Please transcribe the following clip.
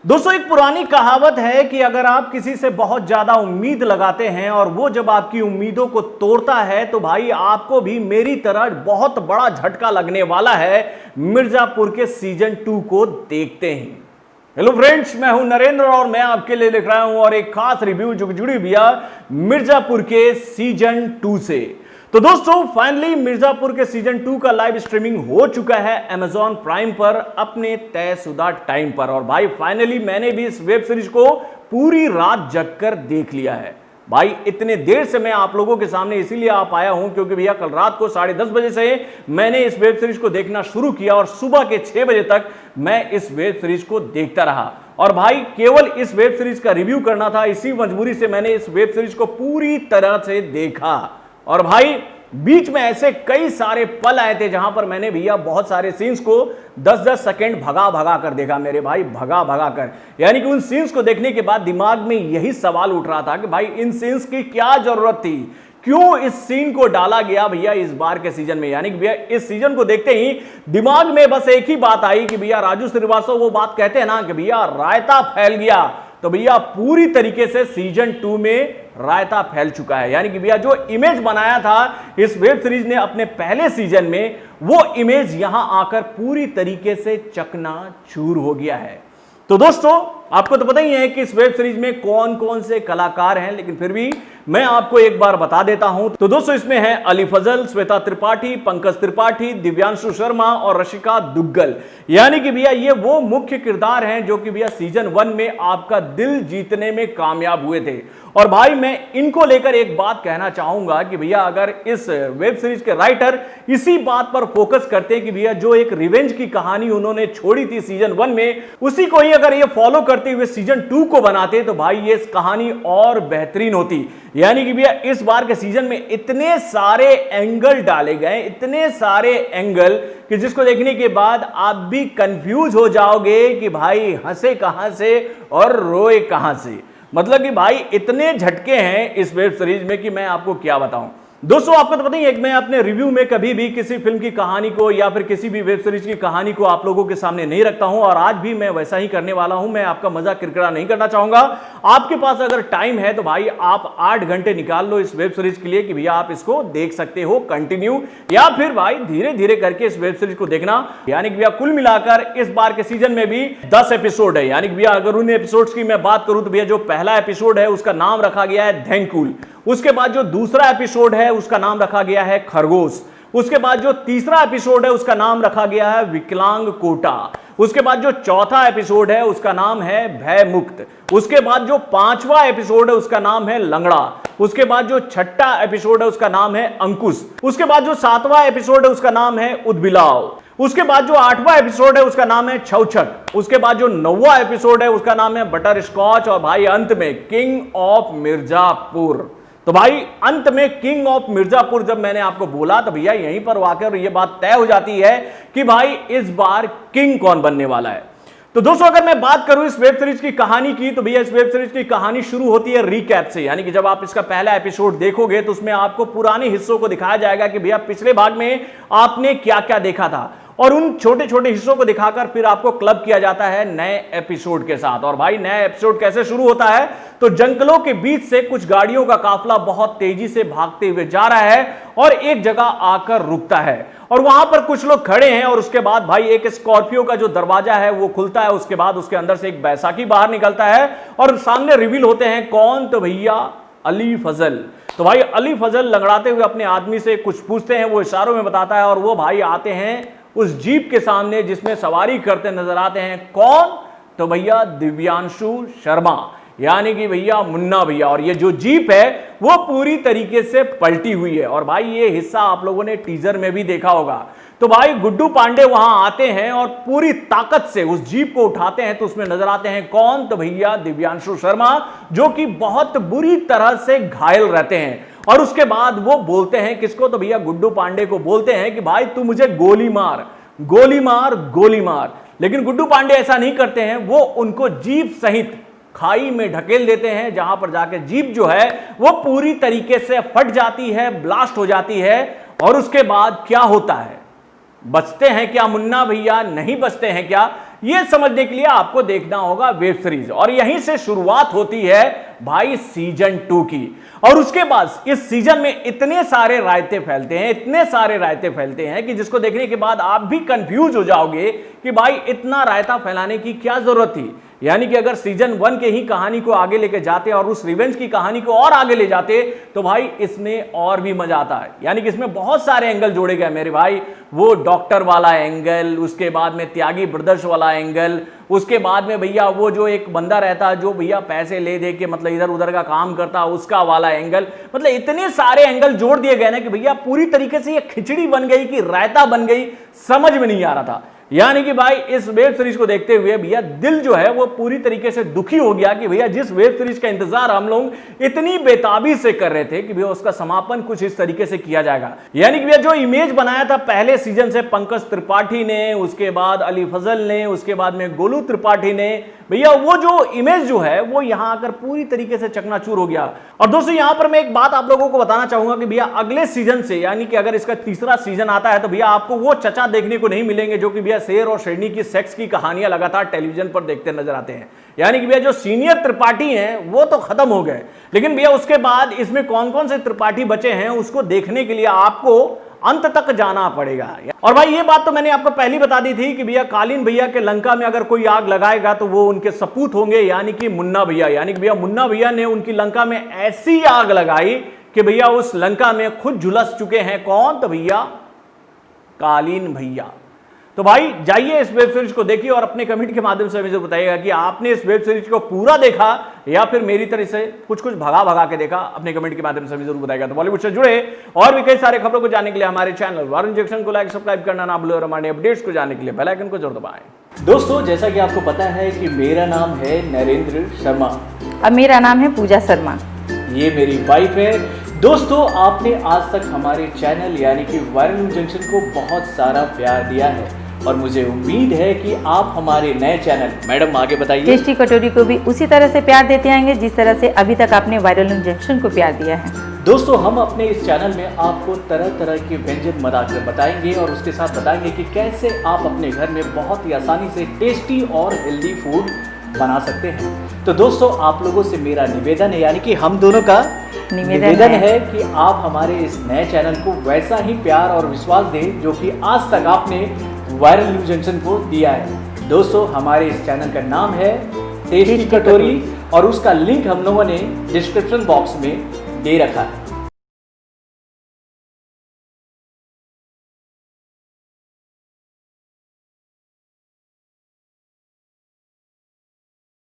दोस्तों, एक पुरानी कहावत है कि अगर आप किसी से बहुत ज्यादा उम्मीद लगाते हैं और वो जब आपकी उम्मीदों को तोड़ता है तो भाई आपको भी मेरी तरह बहुत बड़ा झटका लगने वाला है। मिर्जापुर के सीजन 2 को देखते हैं। हेलो फ्रेंड्स, मैं हूं नरेंद्र और मैं आपके लिए लिख रहा हूं और एक खास रिव्यू जो जुड़ी भैया मिर्जापुर के सीजन 2 से। तो दोस्तों, फाइनली मिर्जापुर के सीजन 2 का लाइव स्ट्रीमिंग हो चुका है Amazon प्राइम पर अपने तयशुदा टाइम पर। और भाई फाइनली मैंने भी इस वेब सीरीज को पूरी रात जगकर देख लिया है। भाई इतने देर से मैं आप लोगों के सामने इसीलिए आ पाया हूं क्योंकि भैया कल रात को 10:30 बजे से मैंने इस वेब सीरीज को देखना शुरू किया और सुबह के 6 बजे तक मैं इस वेब सीरीज को देखता रहा। और भाई केवल इस वेब सीरीज का रिव्यू करना था, इसी मजबूरी से मैंने इस वेब सीरीज को पूरी तरह से देखा। और भाई बीच में ऐसे कई सारे पल आए थे जहां पर मैंने भैया बहुत सारे सीन्स को 10-10 सेकंड भगा भगा कर देखा मेरे भाई, भगा भगा कर। यानी कि उन सीन्स को देखने के बाद दिमाग में यही सवाल उठ रहा था कि भाई इन सीन्स की क्या जरूरत थी, क्यों इस सीन को डाला गया भैया इस बार के सीजन में। यानी कि भैया इस सीजन को देखते ही दिमाग में बस एक ही बात आई कि भैया राजू श्रीवास्तव वो बात कहते हैं ना कि भैया रायता फैल गया, तो भैया पूरी तरीके से सीजन 2 में रायता फैल चुका है। यानी कि भैया जो इमेज बनाया था इस वेब सीरीज ने अपने पहले सीजन में, वो इमेज यहां आकर पूरी तरीके से चकनाचूर हो गया है। तो दोस्तों, आपको तो पता ही है कि इस वेब सीरीज में कौन कौन से कलाकार हैं, लेकिन फिर भी मैं आपको एक बार बता देता हूं। तो दोस्तों, इसमें है अली फजल, श्वेता त्रिपाठी, पंकज त्रिपाठी, दिव्यांशु शर्मा और रशिका दुग्गल। यानी कि भैया ये वो मुख्य किरदार हैं जो कि भैया सीजन 1 में आपका दिल जीतने में कामयाब हुए थे। और भाई मैं इनको लेकर एक बात कहना चाहूंगा कि भैया अगर इस वेब सीरीज के राइटर इसी बात पर फोकस करते हैं कि भैया जो एक रिवेंज की कहानी उन्होंने छोड़ी थी सीजन 1 में, उसी को ही अगर ये फॉलो करते हुए सीजन 2 को बनाते तो भाई ये कहानी और बेहतरीन होती। यानी कि भैया इस बार के सीजन में इतने सारे एंगल डाले गए, इतने सारे एंगल कि जिसको देखने के बाद आप भी कंफ्यूज हो जाओगे कि भाई हंसे कहां से और रोए कहां से। मतलब कि भाई इतने झटके हैं इस वेब सीरीज में कि मैं आपको क्या बताऊं। दोस्तों, आपको तो पता ही है कि मैं अपने रिव्यू में कभी भी किसी फिल्म की कहानी को या फिर किसी भी वेब सीरीज की कहानी को आप लोगों के सामने नहीं रखता हूं और आज भी मैं वैसा ही करने वाला हूं। मैं आपका मजाक किरकिरा नहीं करना चाहूंगा। आपके पास अगर टाइम है तो भाई आप 8 घंटे निकाल लो इस वेब सीरीज के लिए कि भैया आप इसको देख सकते हो कंटिन्यू, या फिर भाई धीरे धीरे करके इस वेब सीरीज को देखना। यानी कि भैया कुल मिलाकर इस बार के सीजन में भी 10 एपिसोड है। यानी कि भैया अगर उन एपिसोड्स की मैं बात करूं तो भैया जो पहला एपिसोड है उसका नाम रखा गया है धैंकुल, उसके बाद जो दूसरा एपिसोड है उसका नाम रखा गया है खरगोश, उसके बाद जो तीसरा एपिसोड है उसका नाम रखा गया है विकलांग कोटा, उसके बाद जो चौथा एपिसोड है उसका नाम है भय मुक्त, उसके बाद जो 5वां एपिसोड है उसका नाम है लंगड़ा, उसके बाद जो 6ठा एपिसोड है उसका नाम है अंकुश, उसके बाद जो 7वां एपिसोड है उसका नाम है उद्बिलाव, उसके बाद जो 8वां एपिसोड है उसका नाम है छौछक, उसके बाद जो 9वां एपिसोड है उसका नाम है बटर स्कॉच और भाई अंत में किंग ऑफ मिर्जापुर। तो भाई अंत में किंग ऑफ मिर्जापुर जब मैंने आपको बोला तो भैया यहीं पर वाकई ये बात तय हो जाती है कि भाई इस बार किंग कौन बनने वाला है। तो दोस्तों, अगर मैं बात करूं इस वेब सीरीज की कहानी की तो भैया इस वेब सीरीज की कहानी शुरू होती है रिकैप से। यानी कि जब आप इसका पहला एपिसोड देखोगे तो उसमें आपको पुराने हिस्सों को दिखाया जाएगा कि भैया पिछले भाग में आपने क्या क्या देखा था, और उन छोटे छोटे हिस्सों को दिखाकर फिर आपको क्लब किया जाता है नए एपिसोड के साथ। और भाई नया एपिसोड कैसे शुरू होता है तो जंगलों के बीच से कुछ गाड़ियों का काफिला बहुत तेजी से भागते हुए जा रहा है और एक जगह आकर रुकता है और वहां पर कुछ लोग खड़े हैं और उसके बाद भाई एक स्कॉर्पियो का जो दरवाजा है वो खुलता है। उसके बाद उसके अंदर से एक बैसाखी बाहर निकलता है और सामने रिवील होते हैं कौन, तो भैया अली फजल। तो भाई अली फजल लंगड़ाते हुए अपने आदमी से कुछ पूछते हैं, वो इशारों में बताता है और वो भाई आते हैं उस जीप के सामने जिसमें सवारी करते नजर आते हैं कौन, तो भैया दिव्यांशु शर्मा, यानी कि भैया मुन्ना भैया। और ये जो जीप है वो पूरी तरीके से पलटी हुई है और भाई ये हिस्सा आप लोगों ने टीजर में भी देखा होगा। तो भाई गुड्डू पांडे वहां आते हैं और पूरी ताकत से उस जीप को उठाते हैं तो उसमें नजर आते हैं कौन, तो भैया दिव्यांशु शर्मा, जो कि बहुत बुरी तरह से घायल रहते हैं। और उसके बाद वो बोलते हैं किसको, तो भैया गुड्डू पांडे को बोलते हैं कि भाई तू मुझे गोली मार गोली मार गोली मार। लेकिन गुड्डू पांडे ऐसा नहीं करते हैं, वो उनको जीप सहित खाई में ढकेल देते हैं जहां पर जाके जीप जो है वो पूरी तरीके से फट जाती है, ब्लास्ट हो जाती है। और उसके बाद क्या होता है, बचते हैं क्या मुन्ना भैया, नहीं बचते हैं क्या, ये समझने के लिए आपको देखना होगा वेब सीरीज। और यहीं से शुरुआत होती है भाई सीजन 2 की। और उसके बाद इस सीजन में इतने सारे रायते फैलते हैं, इतने सारे रायते फैलते हैं कि जिसको देखने के बाद आप भी कंफ्यूज हो जाओगे कि भाई इतना रायता फैलाने की क्या जरूरत थी। यानी कि अगर सीजन 1 के ही कहानी को आगे लेके जाते और उस रिवेंज की कहानी को और आगे ले जाते तो भाई इसमें और भी मजा आता है। यानी कि इसमें बहुत सारे एंगल जोड़े गए मेरे भाई। वो डॉक्टर वाला एंगल, उसके बाद में त्यागी ब्रदर्स वाला एंगल, उसके बाद में भैया वो जो एक बंदा रहता जो भैया पैसे ले दे के मतलब इधर उधर का काम करता उसका वाला एंगल, मतलब इतने सारे एंगल जोड़ दिए गए ना कि भैया पूरी तरीके से ये खिचड़ी बन गई कि रायता बन गई, समझ में नहीं आ रहा था। यानी कि भाई इस वेब सीरीज को देखते हुए भैया दिल जो है वो पूरी तरीके से दुखी हो गया कि भैया जिस वेब सीरीज का इंतजार हम लोग इतनी बेताबी से कर रहे थे कि भैया उसका समापन कुछ इस तरीके से किया जाएगा। यानी कि भैया जो इमेज बनाया था पहले सीजन से पंकज त्रिपाठी ने, उसके बाद अली फजल ने, उसके बाद में गोलू त्रिपाठी ने, भैया वो जो इमेज जो है वो यहां आकर पूरी तरीके से चकनाचूर हो गया। और दोस्तों यहां पर मैं एक बात आप लोगों को बताना चाहूंगा कि भैया अगले सीजन से, यानी कि अगर इसका तीसरा सीजन आता है तो भैया आपको वो चचा देखने को नहीं मिलेंगे जो कि भैया शेर और शेरनी की सेक्स की कहानियां लगातार टेलीविजन पर देखते नजर आते हैं। यानी कि भैया जो सीनियर त्रिपाठी हैं वो तो खत्म हो गए, लेकिन भैया उसके बाद इसमें कौन कौन से त्रिपाठी बचे हैं उसको देखने के लिए आपको अंत तक जाना पड़ेगा। और भाई ये बात तो मैंने आपको पहले बता दी थी कि भैया कालीन भैया के लंका में अगर कोई आग लगाएगा तो वो उनके सपूत होंगे, यानी कि मुन्ना भैया। यानी कि भैया मुन्ना भैया ने उनकी लंका में ऐसी आग लगाई कि भैया उस लंका में खुद झुलस चुके हैं कौन, तो भैया कालीन भैया। तो भाई जाइए इस वेब सीरीज को देखिए और अपने कमेंट के माध्यम से मुझे बताइएगा कि आपने इस वेब सीरीज को पूरा देखा या फिर मेरी तरह से कुछ कुछ भगा के देखा। अपने कमेंट के माध्यम से भी जरूर बताइएगा। तो बॉलीवुड से जुड़े और भी कई सारे खबरों को जानने के लिए हमारे चैनल वारुण जंक्शन को लाइक सब्सक्राइब करना ना भूलें और हमारे अपडेट्स को जानने के लिए बेल आइकन को जरूर दबाएं। दोस्तों जैसा कि आपको पता है कि मेरा नाम है नरेंद्र शर्मा अब मेरा नाम है पूजा शर्मा, ये मेरी वाइफ है। दोस्तों आपने आज तक हमारे चैनल यानी कि वारुण जंक्शन को बहुत सारा प्यार दिया है और मुझे उम्मीद है कि आप हमारे नए चैनल, मैडम आगे बताइए, टेस्टी कटोरी को भी उसी तरह से प्यार देते आएंगे जिस तरह से अभी तक आपने वारुण जंक्शन को प्यार दिया है। दोस्तों हम अपने इस चैनल में आपको तरह तरह के व्यंजन बनाकर बताएंगे और उसके साथ बताएंगे कि कैसे आप अपने घर में बहुत ही आसानी से टेस्टी और हेल्दी फूड बना सकते हैं। तो दोस्तों आप लोगों से मेरा निवेदन है, यानी कि हम दोनों का निवेदन है कि आप हमारे इस नए चैनल को वैसा ही प्यार और विश्वास दें जो कि आज तक आपने वायरल न्यूज जंक्शन को दिया है। दोस्तों हमारे इस चैनल का नाम है टेस्टी कटोरी और उसका लिंक हम लोगों ने डिस्क्रिप्शन बॉक्स में दे रखा है।